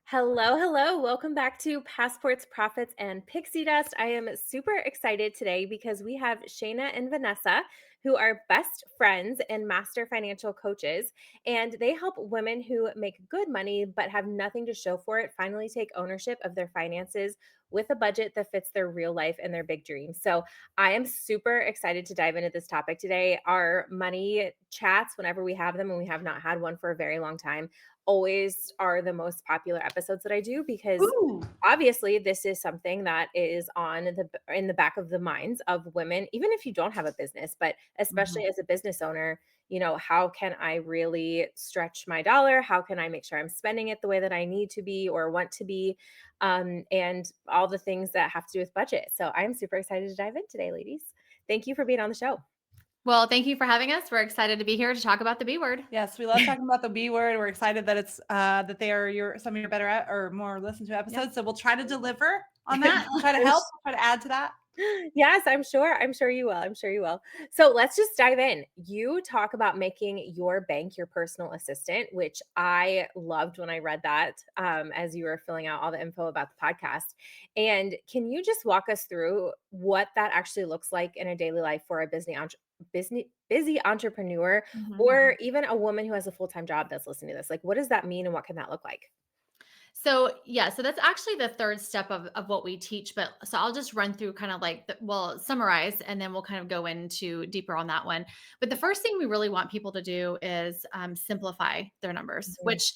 Hello, hello. Welcome back to Passports, Profits, and Pixie Dust. I am super excited today because we have Shayna and Vanessa, who are best friends and master financial coaches. And they help women who make good money but have nothing to show for it finally take ownership of their finances with a budget that fits their real life and their big dreams. So I am super excited to dive into this topic today. Our money chats, whenever we have them, and we have not had one for a very long time, always are the most popular episodes that I do because Ooh. obviously this is something that is on the in the back of the minds of women, even if you don't have a business, but especially Mhm. as a business owner. How can I really stretch my dollar? How can I make sure I'm spending it the way that I need to be or want to be? And all the things that have to do with budget. So I'm super excited to dive in today, ladies. Thank you for being on the show. Well, thank you for having us. We're excited to be here to talk about the B word. Yes, we love talking about the B word. We're excited that it's that they are some of your better or more listened to Yeah. episodes. So we'll try to deliver on that. We'll try to help, try to add to that. Yes, I'm sure. I'm sure you will. I'm sure you will. So let's just dive in. You talk about making your bank your personal assistant, which I loved when I read that as you were filling out all the info about the podcast. And can you just walk us through what that actually looks like in a daily life for a busy entrepreneur, Mhm. or even a woman who has a full-time job that's listening to this? Like, what does that mean and what can that look like? So that's actually the third step of what we teach. But so I'll just run through kind of like, summarize, and then we'll kind of go into deeper on that one. But the first thing we really want people to do is simplify their numbers, Mhm. which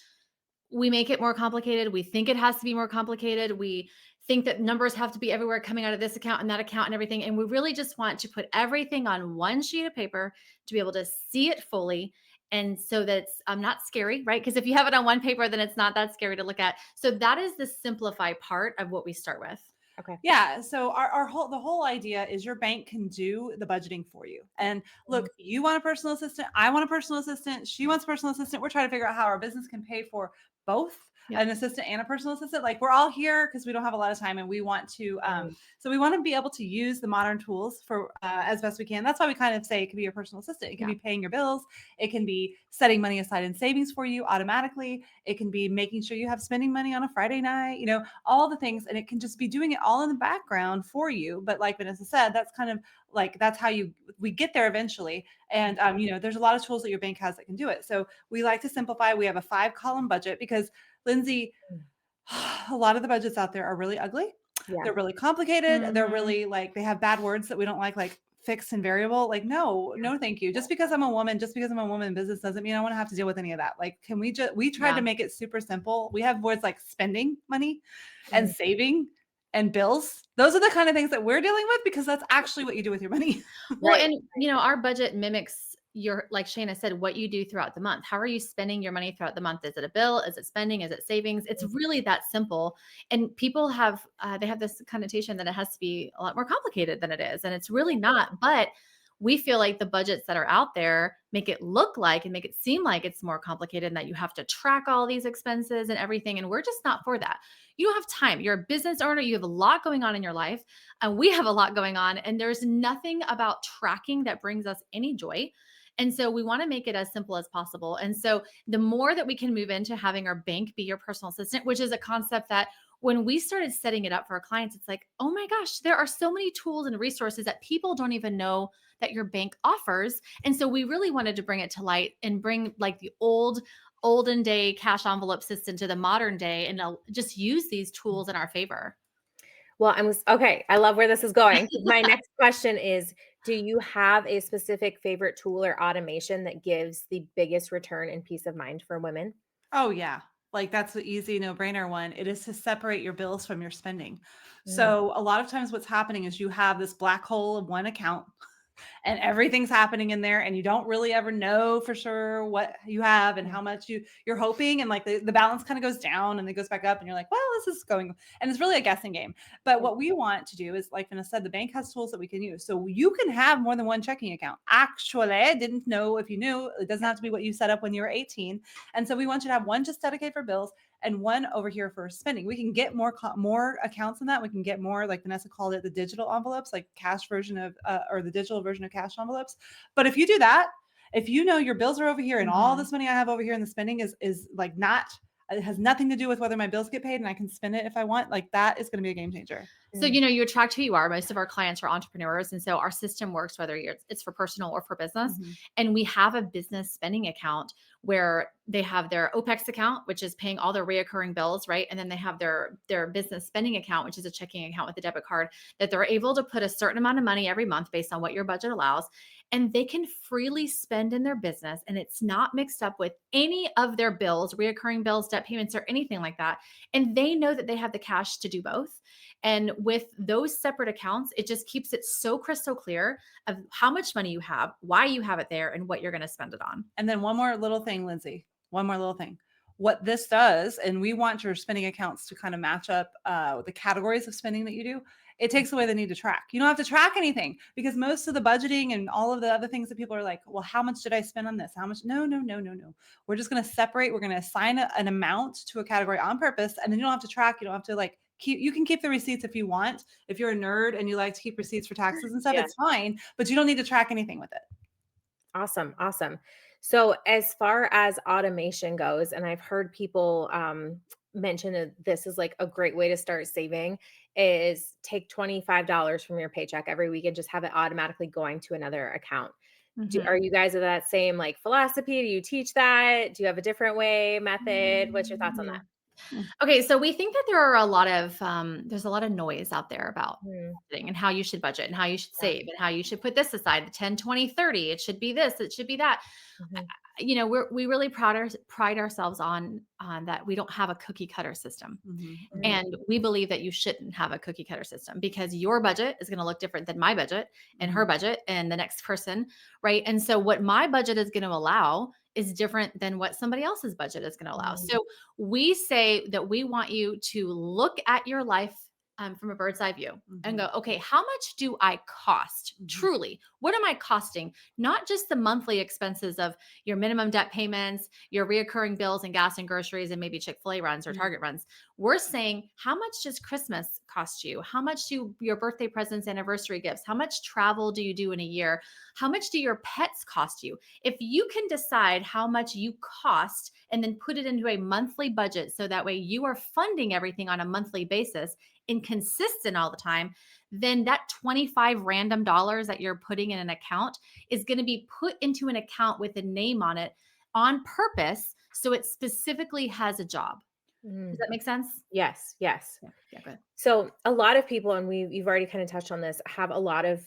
we make it more complicated. We think it has to be more complicated. We think that numbers have to be everywhere coming out of this account and that account and everything. And we really just want to put everything on one sheet of paper to be able to see it fully. And so that's not scary, right? Because if you have it on one paper, then it's not that scary to look at. So that is the simplify part of what we start with. Okay. Yeah. So the whole idea is your bank can do the budgeting for you. And Mhm. look, you want a personal assistant, I want a personal assistant, she wants a personal assistant. We're trying to figure out how our business can pay for both Yep. an assistant and a personal assistant. Like we're all here because we don't have a lot of time and we want to Right. so we want to be able to use the modern tools for as best we can. That's why we kind of say it can be your personal assistant. It can Yeah. be paying your bills, it can be setting money aside in savings for you automatically, it can be making sure you have spending money on a Friday night, all the things. And it can just be doing it all in the background for you. But like Vanessa said, that's kind of like, that's how we get there eventually. And, there's a lot of tools that your bank has that can do it. So we like to simplify. We have a 5-column budget because Lindsay, Mm. a lot of the budgets out there are really ugly. Yeah. They're really complicated. They're Mhm. really like, they have bad words that we don't like fixed and variable. Like, no, no, thank you. Just because I'm a woman, in business doesn't mean I want to have to deal with any of that. Like, can we tried to Yeah. make it super simple. We have words like spending money and Mhm. saving and bills. Those are the kind of things that we're dealing with because that's actually what you do with your money. Well, Right. and our budget mimics your, like Shayna said, what you do throughout the month. How are you spending your money throughout the month? Is it a bill? Is it spending? Is it savings? It's really that simple. And people have they have this connotation that it has to be a lot more complicated than it is, and it's really not. But we feel like the budgets that are out there make it look like and make it seem like it's more complicated and that you have to track all these expenses and everything. And we're just not for that. You don't have time. You're a business owner. You have a lot going on in your life. And we have a lot going on. And there's nothing about tracking that brings us any joy. And so we want to make it as simple as possible. And so the more that we can move into having our bank be your personal assistant, which is a concept that when we started setting it up for our clients, it's like, oh my gosh, there are so many tools and resources that people don't even know that your bank offers. And so we really wanted to bring it to light and bring like the olden day cash envelope system to the modern day and just use these tools in our favor. Well, okay. I love where this is going. My next question is, do you have a specific favorite tool or automation that gives the biggest return and peace of mind for women? Oh, yeah. Like that's the easy no-brainer one. It is to separate your bills from your spending. Mm. So a lot of times what's happening is you have this black hole of one account and everything's happening in there and you don't really ever know for sure what you have and how much you're hoping, and like the balance kind of goes down and it goes back up and you're like, well, this is going, and it's really a guessing game. But what we want to do is, like Vanessa said, the bank has tools that we can use, so you can have more than one checking account. Actually, I didn't know if you knew, it doesn't have to be what you set up when you were 18. And so we want you to have one just dedicated for bills and one over here for spending. We can get more accounts than that. We can get more, like Vanessa called it, the digital envelopes, like cash version of or the digital version of cash envelopes. But if you do that, if you know your bills are over here and all Mhm. this money I have over here and the spending is like not It has nothing to do with whether my bills get paid and I can spend it if I want. Like that is going to be a game changer. So, Mm. you attract who you are. Most of our clients are entrepreneurs. And so our system works whether it's for personal or for business. Mhm. And we have a business spending account where they have their OPEX account, which is paying all their reoccurring bills, right? And then they have their business spending account, which is a checking account with a debit card that they're able to put a certain amount of money every month based on what your budget allows. And they can freely spend in their business. And it's not mixed up with any of their bills, reoccurring bills, debt payments, or anything like that. And they know that they have the cash to do both. And with those separate accounts, it just keeps it so crystal clear of how much money you have, why you have it there, and what you're going to spend it on. And then one more little thing, Lindsay, one more little thing. What this does, and we want your spending accounts to kind of match up the categories of spending that you do. It takes away the need to track. You don't have to track anything because most of the budgeting and all of the other things that people are like, well, how much did I spend on this? How much? No, no, no, no, no. We're just going to separate. We're going to assign an amount to a category on purpose. And then you don't have to track. You don't have to like you can keep the receipts if you want. If you're a nerd and you like to keep receipts for taxes and stuff, Yeah. it's fine, but you don't need to track anything with it. Awesome. Awesome. So, as far as automation goes, and I've heard people mention that this is like a great way to start saving, is take $25 from your paycheck every week and just have it automatically going to another account. Are you guys of that same like philosophy? Do you teach that? Do you have a different way, method? What's your thoughts on that? Okay, so we think that there are a lot of there's a lot of noise out there about Mm, budgeting and how you should budget and how you should yeah. save and how you should put this aside, the 10, 20, 30. It should be this, it should be that. Mhm. We really pride ourselves on that we don't have a cookie cutter system. Mm-hmm. And we believe that you shouldn't have a cookie cutter system because your budget is going to look different than my budget and her budget and the next person, right? And so what my budget is going to allow is different than what somebody else's budget is going to allow. Mm. So we say that we want you to look at your life from a bird's eye view and go, okay, how much do I cost? Truly, what am I costing? Not just the monthly expenses of your minimum debt payments, your reoccurring bills and gas and groceries, and maybe Chick-fil-A runs or Target runs. We're saying, how much does Christmas cost you? How much do your birthday presents, anniversary gifts? How much travel do you do in a year? How much do your pets cost you? If you can decide how much you cost and then put it into a monthly budget so that way you are funding everything on a monthly basis and consistent all the time, then that 25 random dollars that you're putting in an account is going to be put into an account with a name on it on purpose. So it specifically has a job. Mm. Does that make sense? Yes, yes. Yeah, good. So a lot of people, and you've already kind of touched on this, have a lot of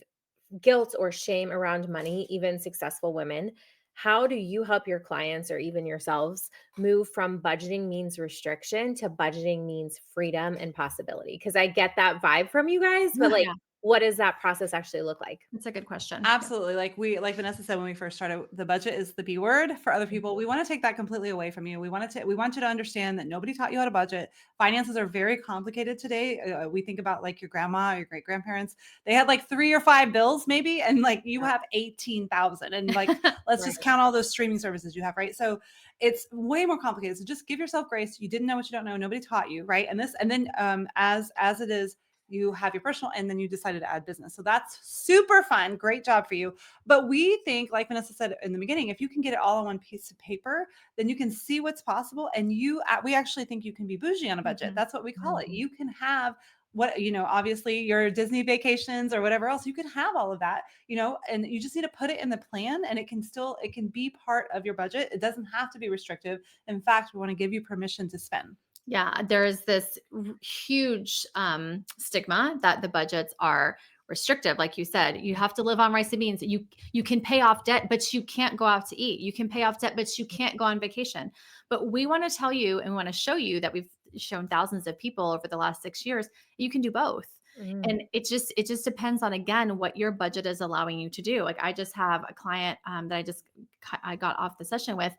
guilt or shame around money, even successful women. How do you help your clients or even yourselves move from budgeting means restriction to budgeting means freedom and possibility? Because I get that vibe from you guys, but like, Yeah, what does that process actually look like? that's a good question. Absolutely. Like Vanessa said when we first started, the budget is the B word for other people. We want to take that completely away from you. We want you to understand that nobody taught you how to budget. Finances are very complicated today. We think about like your grandma or your great grandparents. They had like 3 or 5 bills maybe, and like you have 18,000, and like let's just Right. count all those streaming services you have, right? So it's way more complicated. So just give yourself grace. You didn't know what you don't know. Nobody taught you, right? And then as it is, you have your personal, and then you decided to add business. So that's super fun. Great job for you. But we think, like Vanessa said in the beginning, if you can get it all on one piece of paper, then you can see what's possible. And we actually think you can be bougie on a budget. That's what we call it. You can have obviously your Disney vacations or whatever else, you can have all of that, and you just need to put it in the plan, and it can be part of your budget. It doesn't have to be restrictive. In fact, we want to give you permission to spend. Yeah, there's this huge stigma that the budgets are restrictive. Like you said, you have to live on rice and beans. You can pay off debt, but you can't go out to eat. You can pay off debt, but you can't go on vacation. But we want to tell you and want to show you that we've shown thousands of people over the last 6 years, you can do both. Mm. And it just depends on, again, what your budget is allowing you to do. Like I just have a client that I got off the session with.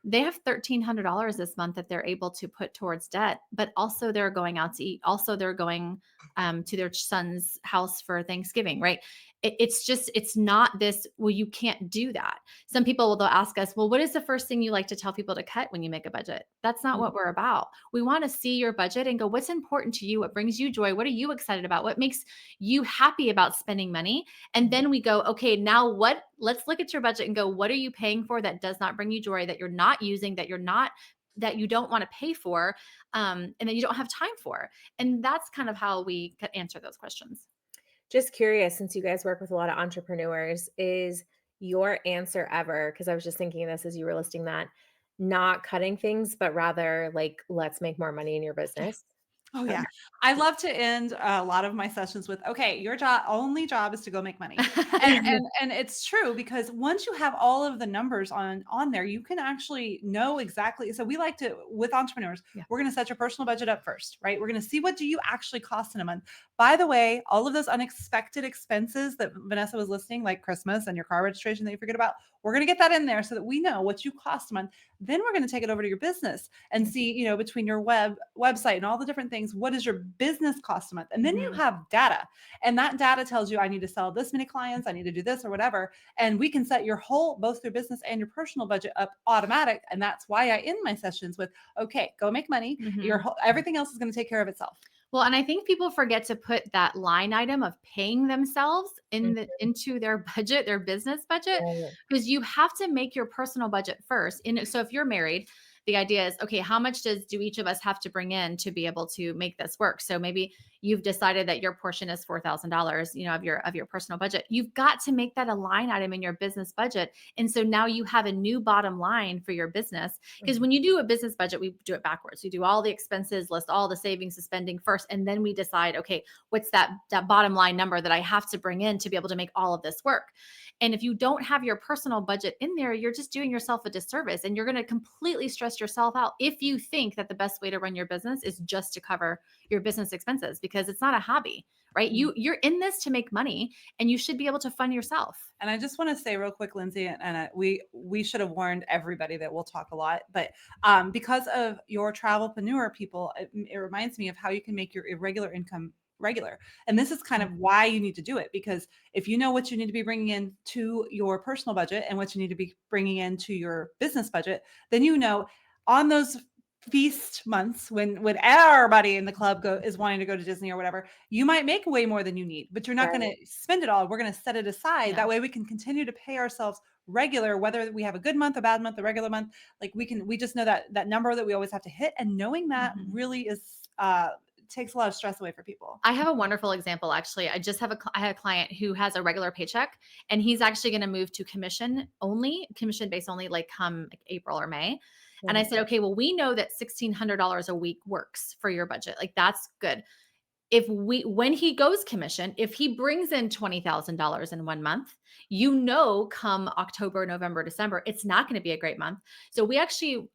They have $1,300 this month that they're able to put towards debt, but also they're going out to eat. Also, they're going to their son's house for Thanksgiving, right? It's not this, well, you can't do that. Some people they'll ask us, well, what is the first thing you like to tell people to cut when you make a budget? That's not what we're about. We want to see your budget and go, what's important to you? What brings you joy? What are you excited about? What makes you happy about spending money? And then we go, okay, now let's look at your budget and go, what are you paying for that does not bring you joy, that you're not using, that you're not that you don't want to pay for, and that you don't have time for. And that's kind of how we could answer those questions. Just curious, since you guys work with a lot of entrepreneurs, is your answer ever, because I was just thinking of this as you were listing that, not cutting things, but rather like, let's make more money in your business? Oh Okay. yeah. I love to end a lot of my sessions with, okay, your only job is to go make money. And it's true because once you have all of the numbers on there, you can actually know exactly. So we like to, with entrepreneurs, Yeah. we're going to set your personal budget up first, right? We're going to see what do you actually cost in a month. By the way, all of those unexpected expenses that Vanessa was listing, like Christmas and your car registration that you forget about, we're going to get that in there so that we know what you cost a month. Then we're going to take it over to your business and see, between your website and all the different things, what does your business cost a month? And then you Mhm. have data, and that data tells you I need to sell this many clients, I need to do this or whatever. And we can set your whole, both your business and your personal budget up automatic. And that's why I end my sessions with, okay, go make money. Your Mhm. whole, everything else is going to take care of itself. Well, and I think people forget to put that line item of paying themselves Mhm. into their budget, their business budget, Right. because you have to make your personal budget first. And so if you're married, the idea is, okay, how much do each of us have to bring in to be able to make this work? So maybe you've decided that your portion is $4,000, of your personal budget. You've got to make that a line item in your business budget. And so now you have a new bottom line for your business. Because Mhm. when you do a business budget, we do it backwards. We do all the expenses, list all the savings and spending first, and then we decide, okay, what's that bottom line number that I have to bring in to be able to make all of this work? And if you don't have your personal budget in there, you're just doing yourself a disservice, and you're going to completely stress yourself out if you think that the best way to run your business is just to cover your business expenses, because it's not a hobby, right? You're in this to make money, and you should be able to fund yourself. And I just want to say real quick, Lindsay, and we should have warned everybody that we'll talk a lot, but because of your travelpreneur people, it reminds me of how you can make your irregular income regular. And this is kind of why you need to do it, because if you know what you need to be bringing in to your personal budget and what you need to be bringing into your business budget, then on those feast months when everybody in the club is wanting to go to Disney or whatever, you might make way more than you need, but you're not going Right. to spend it all. We're going to set it aside. Yeah. That way we can continue to pay ourselves regular, whether we have a good month, a bad month, a regular month. Like we just know that number that we always have to hit, and knowing that Mhm. really is takes a lot of stress away for people. I have a wonderful example, actually. I had a client who has a regular paycheck, and he's actually going to move to commission based only, like come like April or May. And I Mhm. said, okay, well, we know that $1,600 a week works for your budget. Like that's good. When he goes commission, if he brings in $20,000 in 1 month, come October, November, December, it's not going to be a great month. So we actually,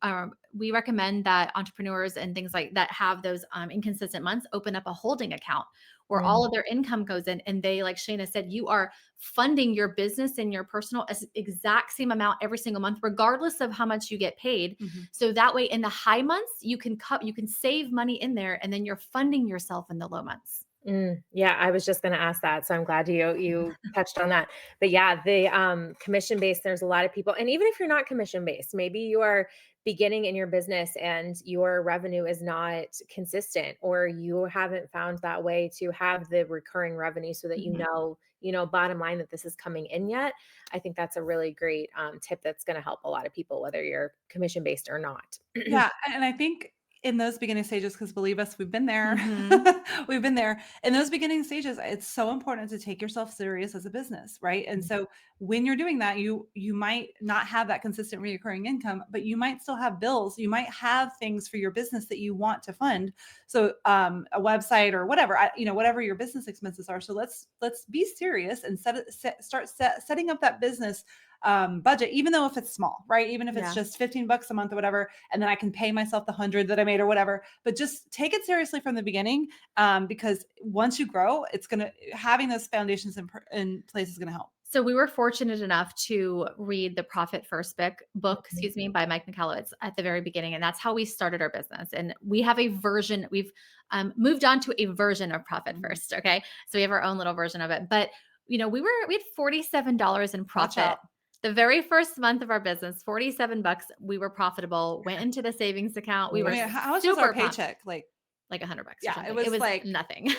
we recommend that entrepreneurs and things like that have those inconsistent months open up a holding account where all Mhm. of their income goes in, and they, like Shayna said, you are funding your business and your personal exact same amount every single month, regardless of how much you get paid. Mhm. So that way, in the high months, you can save money in there, and then you're funding yourself in the low months. Yeah, I was just gonna ask that, so I'm glad you touched on that. But yeah, the, commission based, there's a lot of people, and even if you're not commission based, maybe you are beginning in your business and your revenue is not consistent, or you haven't found that way to have the recurring revenue so that Mhm. bottom line that this is coming in yet. I think that's a really great, tip that's gonna help a lot of people, whether you're commission based or not. Yeah, and I think in those beginning stages, because believe us, we've been there. Mhm. We've been there. In those beginning stages, it's so important to take yourself serious as a business, right? And so when you're doing that, you might not have that consistent recurring income, but you might still have bills. You might have things for your business that you want to fund. So a website or whatever, whatever your business expenses are. So let's be serious and setting up that business budget, even though if it's small, right? Even if it's Yeah. just 15 bucks a month or whatever, and then I can pay myself the 100 that I made or whatever, but just take it seriously from the beginning. Because once you grow, having those foundations in place is going to help. So we were fortunate enough to read the Profit First book, Mhm. excuse me, by Mike Michalowicz at the very beginning, and that's how we started our business. And we have a version. We've moved on to a version of Profit Mhm. First. Okay, so we have our own little version of it. But we had $47 in Watch profit out. the very first month of our business. $47. We were profitable. Went into the savings account. We I were mean, how much was our super pumped. paycheck? Like $100 or Yeah, it something. It was was like nothing.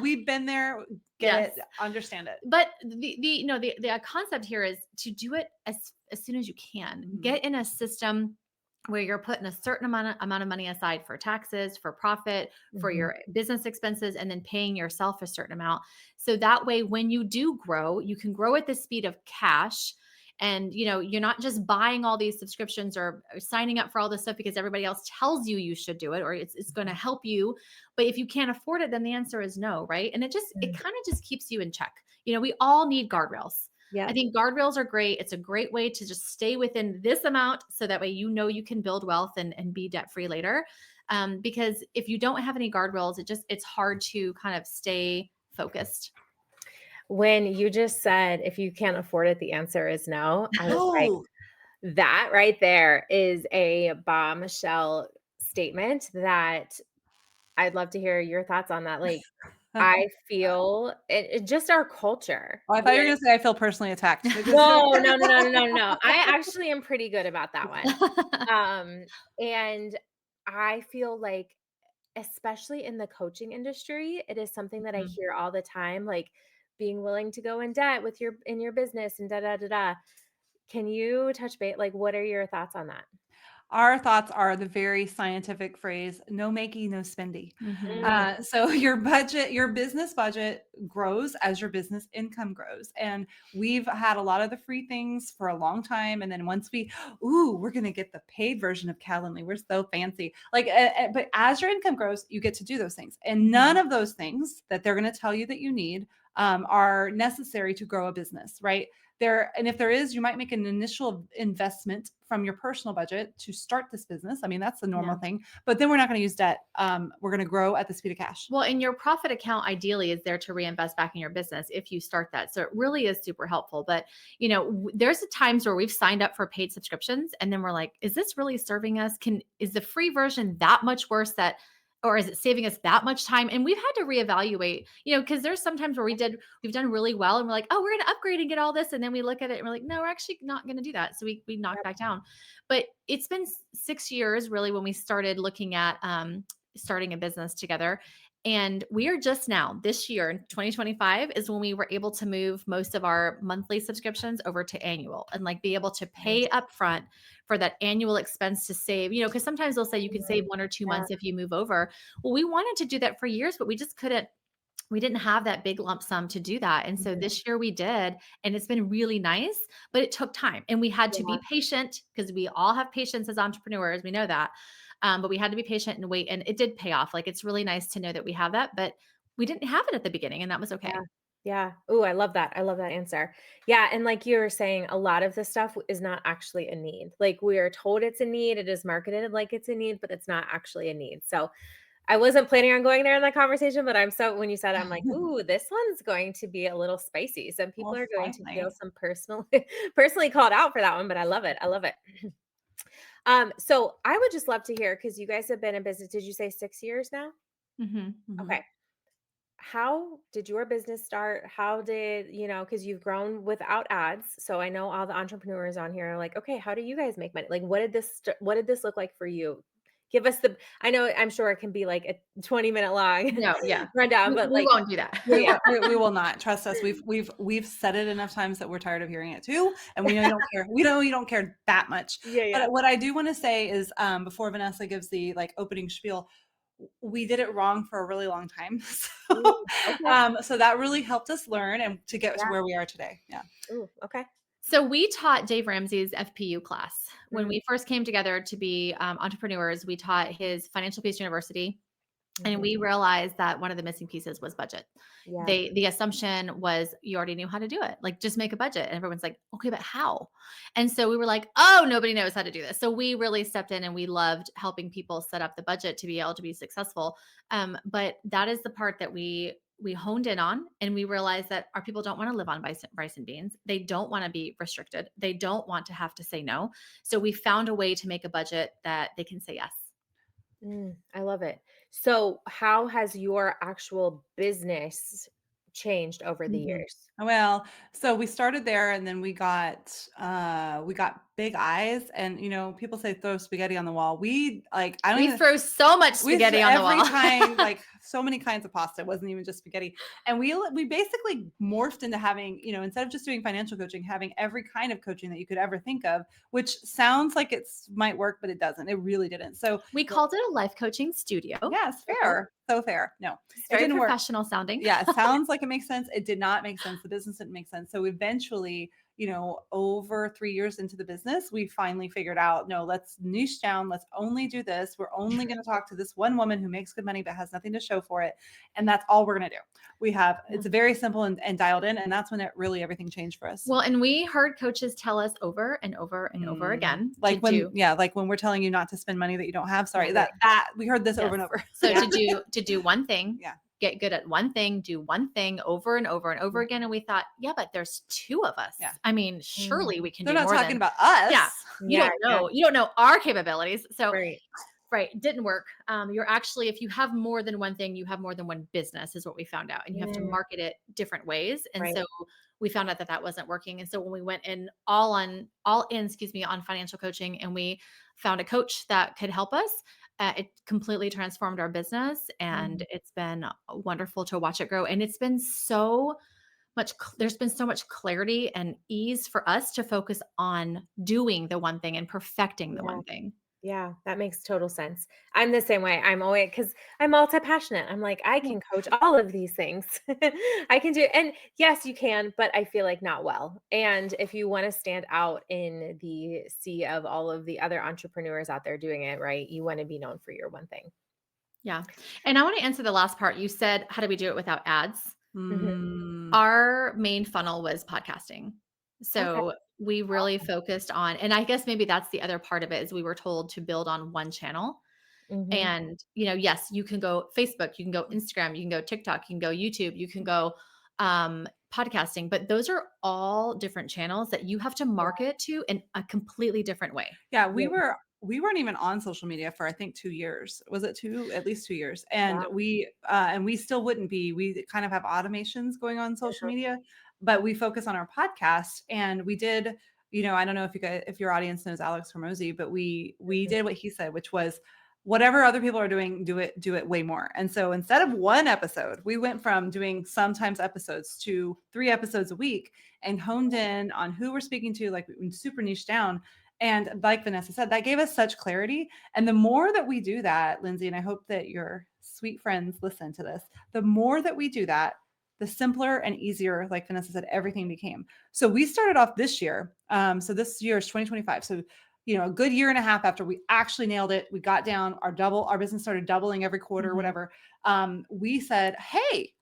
we've been there, get Yes. it, understand it. But the concept here is to do it as soon as you can. Mhm. Get in a system where you're putting a certain amount of money aside for taxes, for profit, for Mhm. your business expenses, and then paying yourself a certain amount. So that way, when you do grow, you can grow at the speed of cash. And you're not just buying all these subscriptions or signing up for all this stuff because everybody else tells you should do it or it's going to help you. But if you can't afford it, then the answer is no, right? And it Mm. kind of just keeps you in check. We all need guardrails. I Yep. think guardrails are great. It's a great way to just stay within this amount so that way you can build wealth and be debt free later. Because if you don't have any guardrails, it's hard to kind of stay focused. When you just said, "If you can't afford it, the answer is no," I was like, Oh, that right there is a bombshell statement that I'd love to hear your thoughts on that. Like, I feel it just our culture I thought you were where gonna say I feel personally attacked because no, no, no, no, no, no, no. I actually am pretty good about that one. Um, and I feel like, especially in the coaching industry, it is something that I Mhm. hear all the time, like being willing to go in debt with your business and da da da da. Can you touch base? Like, what are your thoughts on that? our thoughts are the very scientific phrase, no makey, no spendy. Mhm. Mm, So your business budget grows as your business income grows. And we've had a lot of the free things for a long time. And then once we're going to get the paid version of Calendly. We're so fancy. But as your income grows, you get to do those things. And none Mhm. of those things that they're going to tell you that you need are necessary to grow a business, right? And if there is, you might make an initial investment from your personal budget to start this business. I mean, that's the normal Yeah. thing, but then we're not going to use debt. We're going to grow at the speed of cash. Well, and your profit account ideally is there to reinvest back in your business if you start that. So it really is super helpful. But, there's times where we've signed up for paid subscriptions and then we're like, is this really serving us? Is the free version that much worse or is it saving us that much time? And we've had to reevaluate, because there's sometimes where we've done really well and we're like, oh, we're going to upgrade and get all this. And then we look at it and we're like, no, we're actually not going to do that. So we knock yep. back down. But it's been 6 years really when we started looking at, starting a business together. And we are just now, this year in 2025, is when we were able to move most of our monthly subscriptions over to annual and like be able to pay Nice. upfront for that annual expense to save, because sometimes they'll say you can save Mm, 1 or 2 months yeah, if you move over. Well, we wanted to do that for years, but we didn't have that big lump sum to do that. And so mhm, this year we did, and it's been really nice, but it took time and we had to yeah, be patient because we all have patience as entrepreneurs. We know that. But we had to be patient and wait. And it did pay off. Like it's really nice to know that we have that, but we didn't have it at the beginning, and that was yeah, okay. yeah. Ooh, I love that. I love that answer. Yeah, and like you were saying, a lot of this stuff is not actually a need. Like we are told it's a need, it is marketed like it's a need, but it's not actually a need. So I wasn't planning on going there in the conversation, but I'm so when you said it, I'm like, "Ooh, this one's going to be a little spicy." Some people Well, are going to feel finally. some personally called out for that one, but I love it. I love it. So I would just love to hear because you guys have been in business. Did you say 6 years now? Mhm. Mhm. Okay. How did your business start? How did, because you've grown without ads. So I know all the entrepreneurs on here are like, okay, how do you guys make money? Like, what did this look like for you? Give us I know, I'm sure it can be like a 20-minute long No, yeah. rundown, We but we like, won't do that. yeah, yeah, We will not trust us. We've said it enough times that we're tired of hearing it too, and we know you don't care. We know you don't care that much. yeah, yeah. But what I do want to say is, before Vanessa gives the like opening spiel, we did it wrong for a really long time. Ooh, So, okay. so that really helped us learn and to get to Yeah. where we are today. Yeah. Ooh, okay. So we taught Dave Ramsey's FPU class. When Mm, we first came together to be entrepreneurs, we taught his Financial Peace University. And mhm. we realized that one of the missing pieces was budget. Yeah. The assumption was you already knew how to do it. Like just make a budget. And everyone's like, okay, but how? And so we were like, oh, nobody knows how to do this. So we really stepped in and we loved helping people set up the budget to be able to be successful. But that is the part that we honed in on, and we realized that our people don't want to live on rice and beans. They don't want to be restricted. They don't want to have to say no. So we found a way to make a budget that they can say yes. I love it. So, how has your actual business changed over the Mhm. years? Well, so we started there and then we got big eyes, and people say throw spaghetti on the wall. We like I don't We even throw so much we spaghetti on the every wall. kind, like so many kinds of pasta. It wasn't even just spaghetti. And we basically morphed into having, instead of just doing financial coaching, having every kind of coaching that you could ever think of, which sounds like it's might work, but it doesn't. It really didn't. So We called it a life coaching studio. yes, Okay. fair. So fair. No, It's it very didn't work. professional sounding. Yeah, it sounds like it makes sense. It did not make sense. The business didn't make sense. So eventually, over 3 years into the business, we finally figured out, no, let's niche down. Let's only do this. We're only going to talk to this one woman who makes good money but has nothing to show for it. And that's all we're going to do. It's very simple and dialed in. And that's when everything changed for us. Well, and we heard coaches tell us over and over and over again. Like when we're telling you not to spend money that you don't have. Sorry, Right. that we heard this Yes. over and over. So to do one thing, Yeah. get good at one thing, do one thing over and over and over again. And we thought, yeah, but there's two of us. Yeah. I mean, surely we can They're do not more talking than about us. Yeah. You Yeah, don't know our capabilities. So Right. right, it didn't work. You're actually, if you have more than one thing, you have more than one business, is what we found out, and you have to market it different ways. And Right. so we found out that wasn't working. And so when we went in on financial coaching, and we found a coach that could help us, it completely transformed our business, and it's been wonderful to watch it grow. And it's been there's been so much clarity and ease for us to focus on doing the one thing and perfecting the one thing. Yeah, that makes total sense. I'm the same way. I'm always because I'm multi-passionate. I'm like, I can coach all of these things. I can do, and yes, you can, but I feel like not well. And if you want to stand out in the sea of all of the other entrepreneurs out there doing it, right, you want to be known for your one thing. Yeah. And I want to answer the last part. You said, how do we do it without ads? Mm. Our main funnel was podcasting. Okay. So we really focused on, and I guess maybe that's the other part of it, is we were told to build on one channel. Mhm. And, yes, you can go Facebook, you can go Instagram, you can go TikTok, you can go YouTube, you can go podcasting, but those are all different channels that you have to market to in a completely different way. Yeah, we weren't even on social media for I think 2 years. Was it 2? At least 2 years. And Wow. we still wouldn't be. We kind of have automations going on social Mhm. media, but we focus on our podcast, and we did, I don't know if your audience knows Alex Hormozy, but we did what he said, which was whatever other people are doing, do it way more. And so instead of one episode, we went from doing sometimes episodes to 3 episodes a week, and honed in on who we're speaking to, like super niche down. And like Vanessa said, that gave us such clarity. And the more that we do that, Lindsay, and I hope that your sweet friends listen to this, the more that we do that, the simpler and easier, like Vanessa said, everything became. So we started off this year. So this year is 2025. So, a good year and a half after we actually nailed it, we got down our business started doubling every quarter, whatever. We said, hey,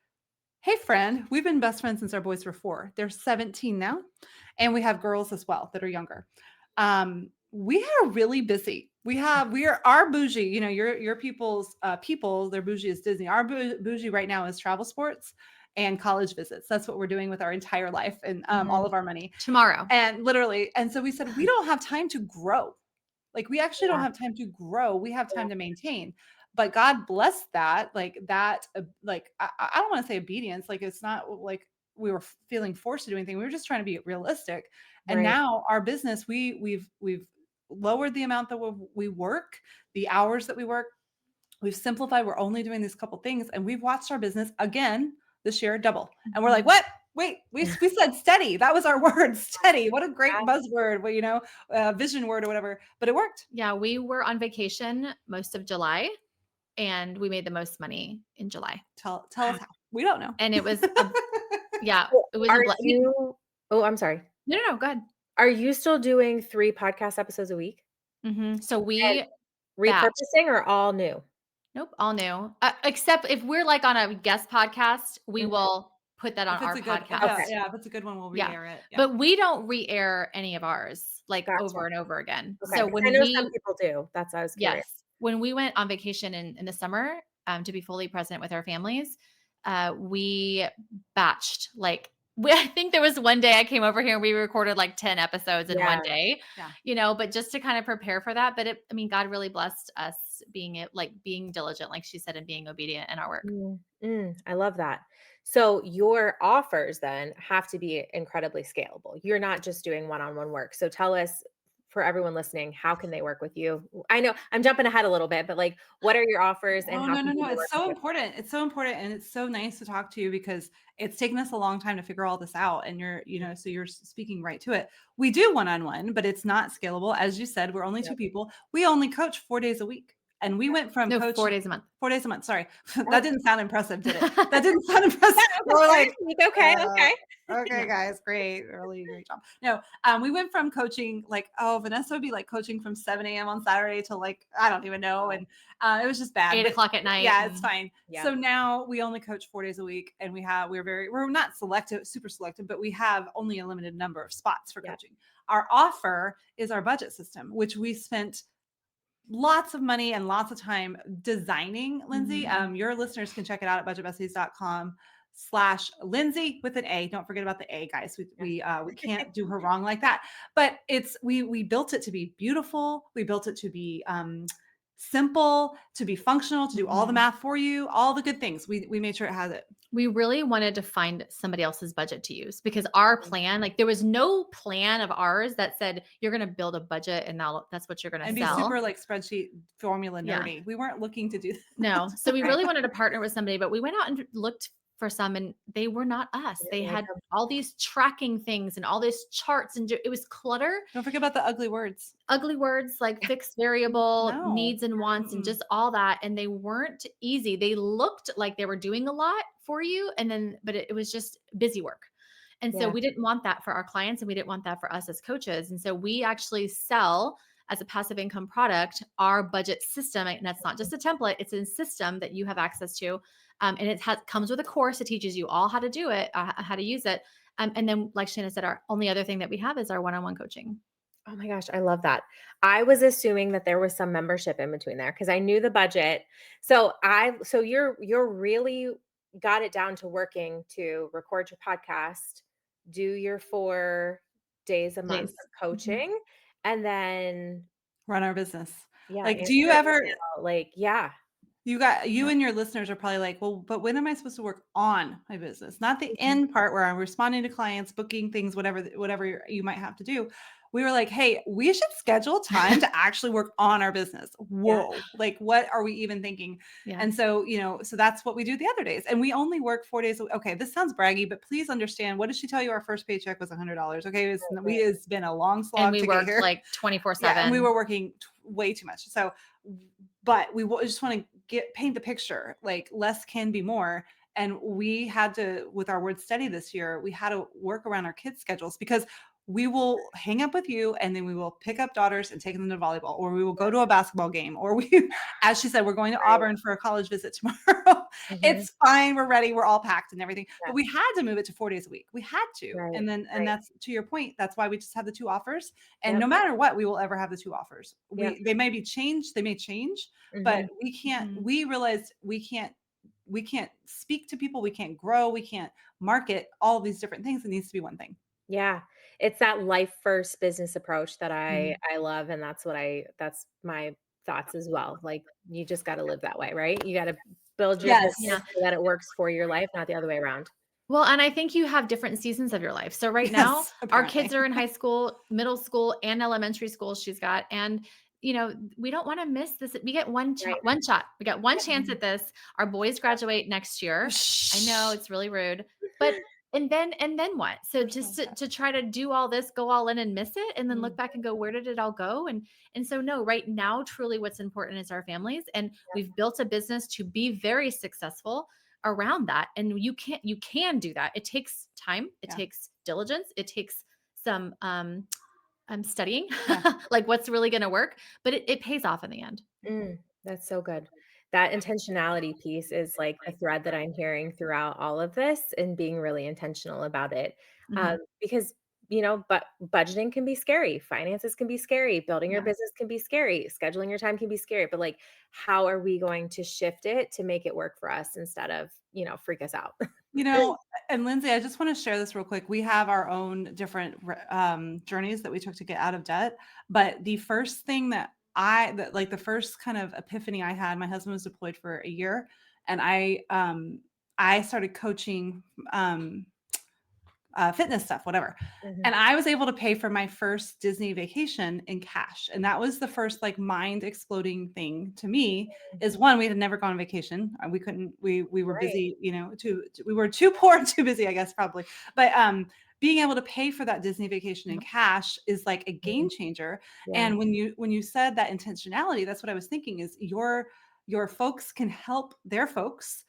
friend, we've been best friends since our boys were 4. They're 17 now. And we have girls as well that are younger. We are really busy. We are our bougie, your people's people, their bougie is Disney. Our bougie right now is travel sports and college visits. That's what we're doing with our entire life and all of our money. Tomorrow. And literally, and so we said, we don't have time to grow. Like we actually don't have time to grow. We have time to maintain. But God bless that. Like that, I don't want to say obedience. Like it's not like we were feeling forced to do anything. We were just trying to be realistic. And Right. now our business, we've lowered the amount that we work, the hours that we work. We've simplified. We're only doing these couple things, and we've watched our business again this year double. And we're like, what? Wait, we said steady. That was our word, steady. What a great buzzword, vision word or whatever. But it worked. Yeah, we were on vacation most of July, and we made the most money in July. Tell us how. We don't know. And it was, it was. Are you? Oh, I'm sorry. No, go ahead. Are you still doing 3 podcast episodes a week? So And we repurposing or all new? Nope, all new. Except if we're like on a guest podcast, we will put that on If our it's a good, podcast. if it's a good one, we'll re-air it. Yeah. But we don't re-air any of ours like Gotcha. over and over again. Okay. So 'Cause when I know some people do. That's why I was curious. yes, when we went on vacation in the summer to be fully present with our families, we batched I think there was one day I came over here and we recorded like 10 episodes in one day, but just to kind of prepare for that. But God really blessed us being diligent, like she said, and being obedient in our work. I love that. So your offers then have to be incredibly scalable. You're not just doing one-on-one work. So tell us for everyone listening, how can they work with you? I know I'm jumping ahead a little bit, but like, what are your offers and Oh, how no, can no, no. people It's work with so you? important. It's so important. And it's so nice to talk to you because it's taken us a long time to figure all this out. And so you're speaking right to it. We do one-on-one, but it's not scalable. As you said, we're only two Yep. people. We only coach 4 days a week. And we went from No, 4 coaching days a month. 4 days a month. Sorry. Oh, That didn't sound impressive, did it? That didn't sound impressive. yeah, okay, We're 4 like, days a week. Okay, uh, okay. okay, Yeah. guys, great. Really great job. No, we went from coaching like, oh, Vanessa would be like coaching from 7 a.m. on Saturday to like, I don't even know. Wow. And it was just bad, 8 but o'clock at night. yeah, it's And fine. Yep. So now we only coach 4 days a week and we're not selective, super selective, but we have only a limited number of spots for Yep. coaching. Our offer is our budget system, which we spent lots of money and lots of time designing, Lindsay. Your listeners can check it out at budgetbesties.com/Lindsay with an A. Don't forget about the A, guys. We can't do her wrong like that. But we built it to be beautiful. We built it to be simple, to be functional, to do all the math for you, all the good things. We made sure it has it. we really wanted to find somebody else's budget to use because our plan, like there was no plan of ours that said you're going to build a budget and that's what you're going to And be sell. super like spreadsheet formula Yeah. nerdy. We weren't looking to do that. No. So we Right. really wanted to partner with somebody, but we went out and looked for some and they were not us. Yeah, They like, had all these tracking things and all these charts and it was clutter, Don't forget about the ugly words. ugly words like fixed variable, No. needs and wants and just all that. And they weren't easy. They looked like they were doing a lot for you. But it was just busy work. And so Yeah. we didn't want that for our clients and we didn't want that for us as coaches. And so we actually sell as a passive income product our budget system. And that's not just a template, it's a system that you have access to. And it comes with a course that teaches you all how to do it, how to use it. And then, like Shayna said, our only other thing that we have is our one-on-one coaching. Oh my gosh, I love that. I was assuming that there was some membership in between there because I knew the budget. So you're really got it down to working to record your podcast, do your 4 days a month Days. of coaching, and then Run our business. yeah, Like, answer do you ever email. Like, yeah. you and your listeners are probably like, well, but when am I supposed to work on my business? Not the Mhm. end part where I'm responding to clients, booking things, whatever you might have to do. We were like, hey, we should schedule time to actually work on our business. Yeah. Whoa, like what are we even thinking? Yeah. And so, so that's what we do the other days. And we only work 4 days. Okay, this sounds braggy, but please understand, what did she tell you? Our first paycheck was $100. Okay, Right. it's been a long And slog we to get worked here. like Yeah, 24/7. and we were working way too much. So, but just want to paint the picture, like less can be more. And we had to, with our word study this year, we had to work around our kids' schedules because we will hang up with you and then we will pick up daughters and take them to volleyball, or we will go to a basketball game, or as she said, we're going to Right. Auburn for a college visit tomorrow. Mhm. It's fine. We're ready. We're all packed and everything. Yeah. But we had to move it to 4 days a week. We had to. Right. And Right. that's, to your point, that's why we just have the two offers. And Yep. no matter what, we will ever have the two offers. Yep. They may change, but Mhm. we can't, Mhm. we realized we can't speak to people. We can't grow. We can't market all these different things. It needs to be one thing. Yeah. It's that life first business approach that Mhm. I love, and that's my thoughts as well. Like, you just gotta live that way, right? You gotta build your Yes. business so that it works for your life, not the other way around. Well, and I think you have different seasons of your life. So right now, Yes, our apparently. kids are in high school, middle school, and elementary school. She's got, and we don't want to miss this. We get Right. one shot. We got one Yep. chance at this. Our boys graduate next year. I know it's really rude, but and then what? So just to try to do all this, go all in and miss it, and then look back and go, where did it all go? And so no, right now, truly, what's important is our families, and we've built a business to be very successful around that. And you can do that. It takes time. It Yeah. takes diligence. It takes some studying, Yeah. like what's really going to work, but it pays off in the end. That's so good. That intentionality piece is like the thread that I'm hearing throughout all of this, and being really intentional about it. Mhm. Because, but budgeting can be scary, finances can be scary, building your Yeah. business can be scary, scheduling your time can be scary, but like, how are we going to shift it to make it work for us instead of, freak us out? You know, and Lindsay, I just want to share this real quick. We have our own different journeys that we took to get out of debt. But the first thing like the first kind of epiphany I had, my husband was deployed for a year, and I started coaching. fitness stuff, whatever. Mhm. And I was able to pay for my first Disney vacation in cash. And that was the first like mind exploding thing to me is one, we had never gone on vacation. We couldn't, we were Right. busy, we were too poor and too busy, I guess, probably. But being able to pay for that Disney vacation in cash is like a game Mhm. changer. Yeah. And when you said that intentionality, that's what I was thinking is your folks can help their folks,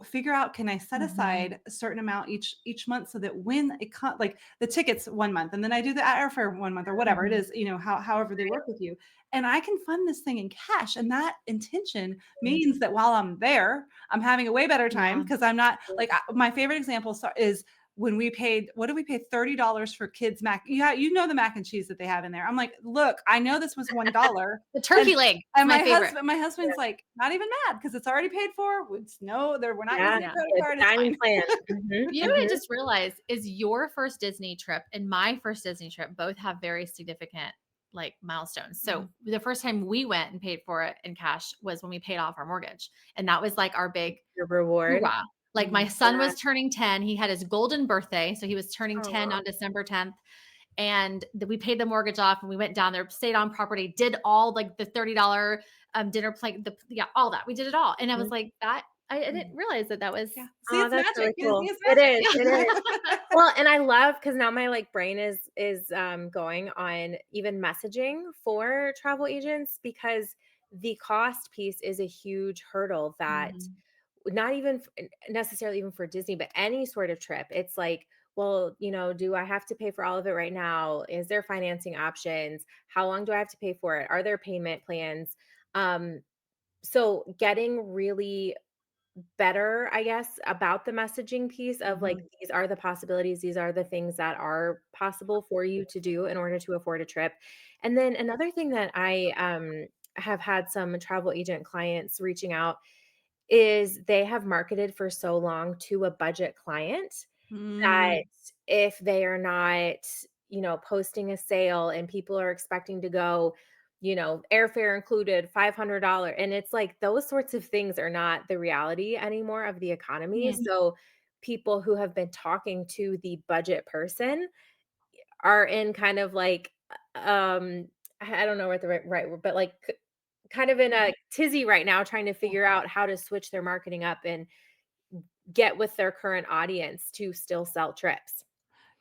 figure out, can I set aside a certain amount each month so that when it like the tickets 1 month and then I do the airfare 1 month or whatever it Mhm. is, however they work with you. And I can fund this thing in cash. And that intention means that while I'm there, I'm having a way better time Yeah. because I'm not like my favorite example is when we paid, what did we pay? $30 for kids mac. Yeah, the mac and cheese that they have in there. I'm like, look, I know this was $1. The turkey leg is And my favorite. my husband's like, not even mad because it's already paid for. It's we're not Yeah. using a Yeah. credit It's card. a It's dining fine. plan. Mhm. You know what I Mhm. just realized is your first Disney trip and my first Disney trip both have very significant like milestones. So the first time we went and paid for it in cash was when we paid off our mortgage. And that was like our big Your reward. hoorah. Like my son was turning 10. He had his golden birthday. So he was turning 10 Aw. on December 10th. And we paid the mortgage off and we went down there, stayed on property, did all like the $30 dinner plate, all that. We did it all. And I was Mhm. like, I didn't realize that was Yeah. See, Oh, it's that's magic. really Disney cool. is It magic. is, it is. Well, and I love because now my like brain is going on even messaging for travel agents because the cost piece is a huge hurdle that Mhm. not even necessarily even for Disney, but any sort of trip. It's like, well, do I have to pay for all of it right now? Is there financing options? How long do I have to pay for it? Are there payment plans? Um, so getting really better, I guess, about the messaging piece of like, these are the possibilities, these are the things that are possible for you to do in order to afford a trip. And then another thing that I have had some travel agent clients reaching out is they have marketed for so long to a budget client that Mm, if they are not, posting a sale and people are expecting to go, airfare included, $500, and it's like those sorts of things are not the reality anymore of the economy. Yeah. So people who have been talking to the budget person are in kind of like, I don't know what the right word, but like kind of in a tizzy right now trying to figure out how to switch their marketing up and get with their current audience to still sell trips.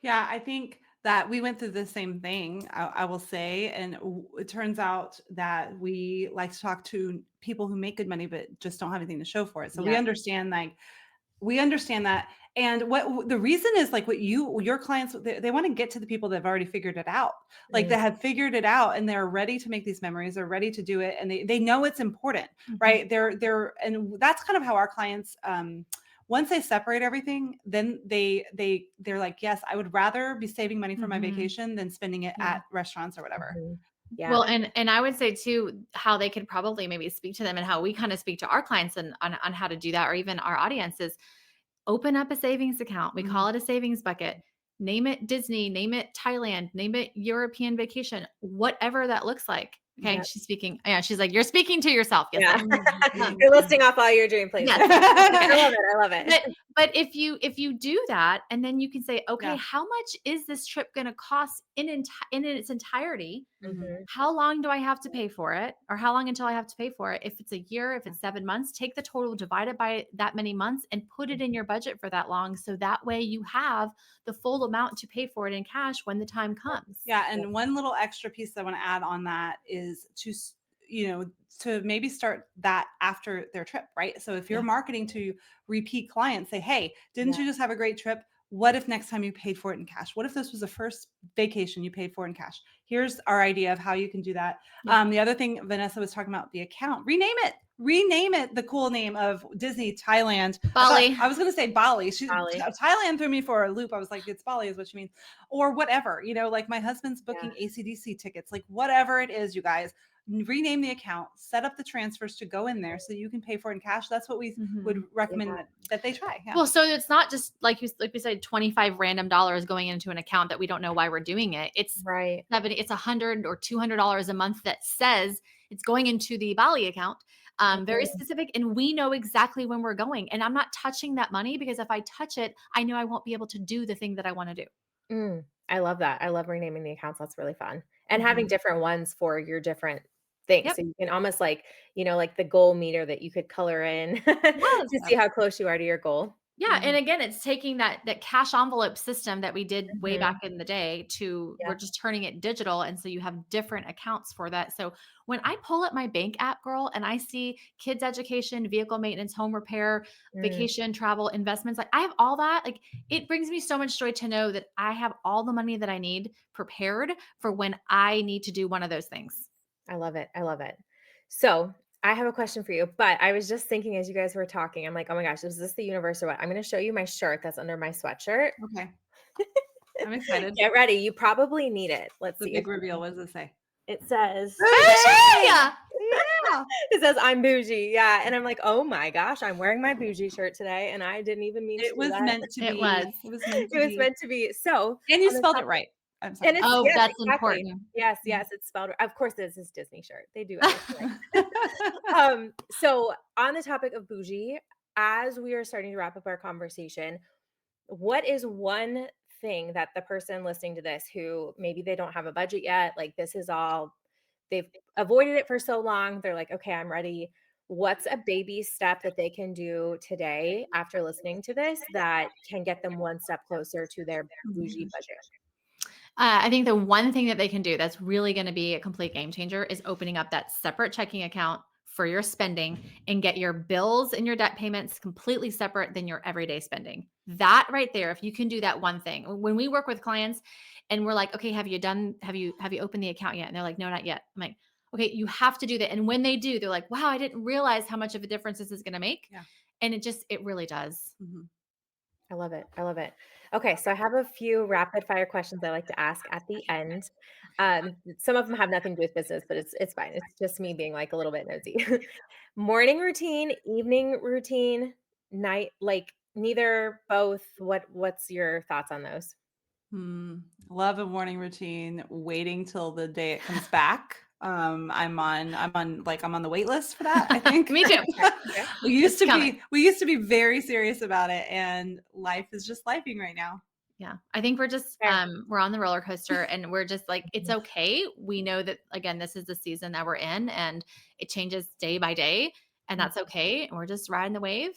yeah, I think that we went through the same thing, I will say. And it turns out that we like to talk to people who make good money, but just don't have anything to show for it. So Yeah. we understand that. And what the reason is like what your clients, they want to get to the people that have already figured it out, like Mm, that have figured it out and they're ready to make these memories, they're ready to do it. And they know it's important, Mhm. right? And that's kind of how our clients, once they separate everything, then they're like, yes, I would rather be saving money for my Mhm. vacation than spending it Yeah. at restaurants or whatever. mhm. Yeah. Well, and I would say too, how they could probably maybe speak to them and how we kind of speak to our clients and on how to do that, or even our audiences. Open up a savings account. We Mhm. call it a savings bucket. Name it Disney, name it Thailand, name it European vacation, whatever that looks like. Okay. Yep. She's speaking. Yeah. She's like, you're speaking to yourself. Yes, I Yeah. am. You're listing off all your dream places. Yes. I Okay. love it, I love But it. but if you do that, and then you can say, okay, Yeah. how much is this trip going to cost in its entirety? Mhm. Mhm. How long do I have to pay for it? Or how long until I have to pay for it? If it's a year, if it's 7 months, take the total, divide it by that many months, and put it in your budget for that long. So that way you have the full amount to pay for it in cash when the time comes. Yeah, Yeah. and one little extra piece I want to add on that is to maybe start that after their trip, right? So if you're Yeah. marketing to repeat clients, say, "Hey, didn't Yeah. you just have a great trip? What if next time you paid for it in cash? What if this was the first vacation you paid for in cash? Here's our idea of how you can do that." Yeah. The other thing Vanessa was talking about, the account, rename it. Rename it the cool name of Disney Thailand. Bali. I was going to say Bali. Bali. Thailand threw me for a loop. I was like, it's Bali is what she means, or whatever. Like my husband's Yeah. booking ACDC tickets, like whatever it is, you guys rename the account, set up the transfers to go in there so you can pay for it in cash. That's what we would Mhm. recommend Yeah. that they try. Yeah. Well, so it's not just like we said, 25 random dollars going into an account that we don't know why we're doing it. It's Right. 70, it's $100 or $200 a month that says it's going into the Bali account. very specific. And we know exactly when we're going. And I'm not touching that money because if I touch it, I know I won't be able to do the thing that I want to do. I love that. I love renaming the accounts. That's really fun. And having Mhm. different ones for your different things. Yep. So you can almost like, like the goal meter that you could color in Yes. to Yep. see how close you are to your goal. Yeah, and Mhm. again, it's taking that cash envelope system that we did way back Mhm. in the day to we're Yeah. just turning it digital, and so you have different accounts for that. So when I pull up my bank app, girl, and I see kids education, vehicle maintenance, home repair, Mm, vacation, travel, investments, like I have all that, like it brings me so much joy to know that I have all the money that I need prepared for when I need to do one of those things. I love it. I love it. So I have a question for you, but I was just thinking as you guys were talking, I'm like, oh my gosh, is this the universe or what? I'm going to show you my shirt that's under my sweatshirt. Okay. I'm excited. Get ready. You probably need it. Let's The see if big reveal. What does it say? it says, Oh, Yeah. it says I'm bougie. Yeah. And I'm like, oh my gosh, I'm wearing my bougie shirt today. And I didn't even mean to It do was that. meant to It be. was. It was meant It to was be. meant to be. So And you on the spelled it topic, right. I'm and sorry. it's, Oh, yes, that's exactly. important. Yes, Mhm. yes, it's spelled. Of course, this is Disney shirt. They do everything right. So on the topic of bougie, as we are starting to wrap up our conversation, what is one thing that the person listening to this who maybe they don't have a budget yet, like this is all they've avoided it for so long, they're like, okay, I'm ready. What's a baby step that they can do today after listening to this that can get them one step closer to their bougie Mhm. budget? I think the one thing that they can do that's really going to be a complete game changer is opening up that separate checking account for your spending and get your bills and your debt payments completely separate than your everyday spending. That right there, if you can do that one thing. When we work with clients and we're like, "Okay, have you opened the account yet?" And they're like, "No, not yet." I'm like, "Okay, you have to do that." And when they do, they're like, "Wow, I didn't realize how much of a difference this is going to make." Yeah. And it really does. Mhm. I love it. I love it. Okay, so I have a few rapid fire questions I like to ask at the end. Some of them have nothing to do with business, but it's fine. It's just me being like a little bit nosy. Morning routine, evening routine, night, like neither, both. What's your thoughts on those? Hmm. Love a morning routine, waiting till the day it comes back. I'm on the wait list for that, I think. Me too. Okay. Okay. It's coming. We used to be very serious about it, and life is just lifing right now. Yeah. I think we're just Fair. we're on the roller coaster and we're just like it's Mhm. okay. We know that again this is the season that we're in and it changes day by day and Mhm. that's okay and we're just riding the wave.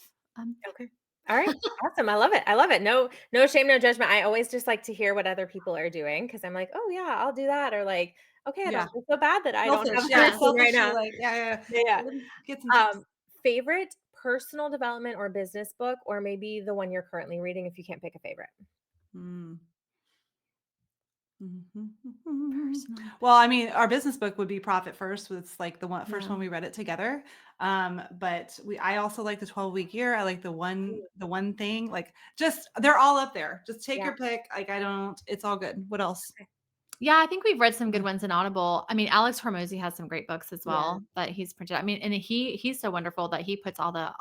Okay. All right. Awesome. I love it. I love it. No shame, no judgment. I always just like to hear what other people are doing because I'm like, oh yeah, I'll do that. Or like, okay, I Yeah. don't feel so bad that I don't Selfish. have a Yeah. Yeah. routine right Selfishly, now. like, yeah. Yeah. Let me get some Yeah. tips. Favorite personal development or business book, or maybe the one you're currently reading if you can't pick a favorite. Mm. Personal. Well, I mean, our business book would be Profit First. It's like the first Yeah. one we read it together. But I also like the 12-week year. I like Ooh, the one thing. Like just they're all up there. Just take yeah. your pick. Like I don't. It's all good. What else? Okay. Yeah, I think we've read some good Mhm. ones in Audible. I mean, Alex Hormozy has some great books as Yeah. well that he's printed. I mean, and he's so wonderful that he puts all the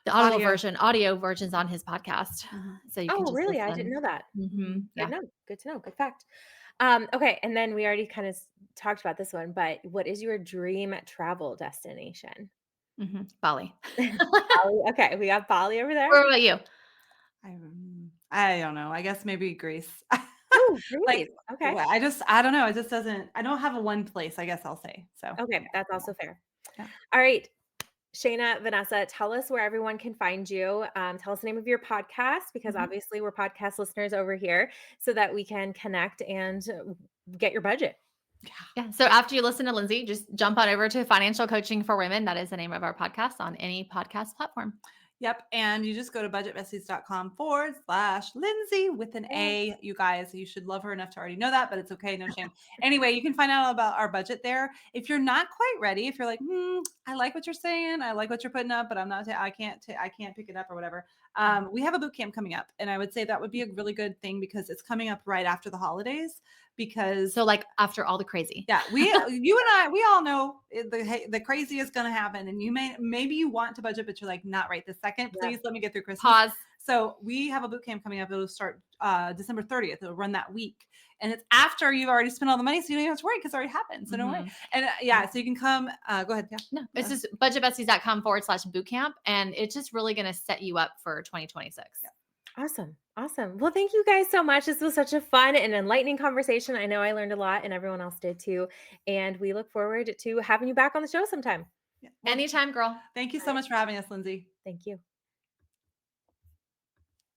Audio. audio versions on his podcast. Mhm. So you can Oh, just really? I didn't listen. know that. Mhm. Good Yeah. to know. Good to know. Good fact. Okay, and then we already kind of talked about this one, but what is your dream travel destination? Bali. Bali. Okay, we got Bali over there. What about you? I don't know. I guess maybe Greece. Oh, Like, great. Okay. well, I don't know. It just doesn't. I don't have a one place. I guess I'll say so. Okay, that's also fair. Yeah. All right. Shayna, Vanessa, tell us where everyone can find you. Tell us the name of your podcast because Mhm. obviously we're podcast listeners over here so that we can connect and get your budget. Yeah. Yeah. So after you listen to Lindsay, just jump on over to Financial Coaching for Women. That is the name of our podcast on any podcast platform. Yep. And you just go to budgetbesties.com/Lindsay with an Yeah. A. You guys, you should love her enough to already know that, but it's okay. No shame. Anyway, you can find out about our budget there. If you're not quite ready, if you're like, I like what you're saying, I like what you're putting up, but I'm not, I can't pick it up or whatever. We have a boot camp coming up. And I would say that would be a really good thing because it's coming up right after the holidays because So like after all the crazy. yeah, you and I, we all know the crazy is going to happen, and maybe you want to budget, but you're like, not right this second. Yeah. Please let me get through Christmas. Pause. So we have a boot camp coming up. It'll start December 30th. It'll run that week. And it's after you've already spent all the money. So you don't even have to worry because it already happened. So don't worry. And so you can come. Go ahead. Yeah. No, it's just budgetbesties.com/bootcamp. And it's just really going to set you up for 2026. Yeah. Awesome. Awesome. Well, thank you guys so much. This was such a fun and enlightening conversation. I know I learned a lot and everyone else did too. And we look forward to having you back on the show sometime. Yeah. Well, Anytime, girl. thank you so much for having us, Lindsay. Thank you.